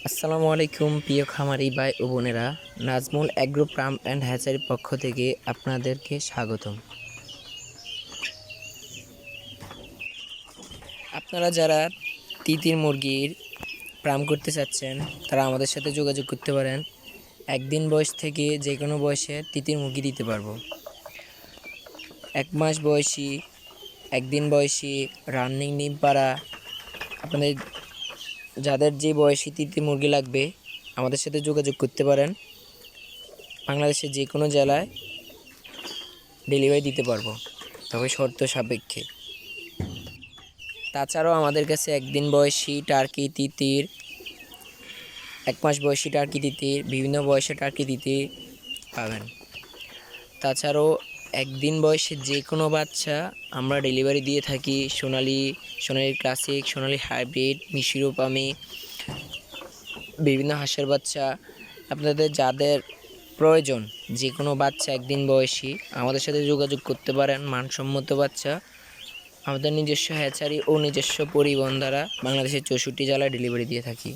আসসালামু আলাইকুম প্রিয় খামারি ভাই ও বোনেরা, নাজমুল অ্যাগ্রো ফার্ম অ্যান্ড হ্যাচারির পক্ষ থেকে আপনাদেরকে স্বাগতম। আপনারা যারা তিতির মুরগির ফার্ম করতে চাচ্ছেন তারা আমাদের সাথে যোগাযোগ করতে পারেন। একদিন বয়স থেকে যে কোনো বয়সে তিতির মুরগি দিতে পারবো। 1 মাস বয়সী, একদিন বয়সী, রানিং ডিম পাড়া, আপনাদের যাদের যে বয়সী তিতির মুরগি লাগবে আমাদের সাথে যোগাযোগ করতে পারেন। বাংলাদেশের যে কোনো জেলায় ডেলিভারি দিতে পারবো, তবে শর্ত সাপেক্ষে। তাছাড়াও আমাদের কাছে একদিন বয়সী টার্কি তিতির, 1 মাস বয়সী টার্কি তিতির, বিভিন্ন বয়সে টার্কি তিতির পাবেন। তাছাড়াও একদিন বয়সের যে কোনো বাচ্চা আমরা ডেলিভারি দিয়ে থাকি। সোনালি ক্লাসিক, সোনালি হাইব্রিড, মিশরীয় পামি, বিভিন্ন হাঁসের বাচ্চা, আপনাদের যাদের প্রয়োজন যে কোনো বাচ্চা একদিন বয়সী আমাদের সাথে যোগাযোগ করতে পারেন। মানসম্মত বাচ্চা আমাদের নিজস্ব হ্যাচারি ও নিজস্ব পরিবহন দ্বারা বাংলাদেশের 64 জেলায় ডেলিভারি দিয়ে থাকি।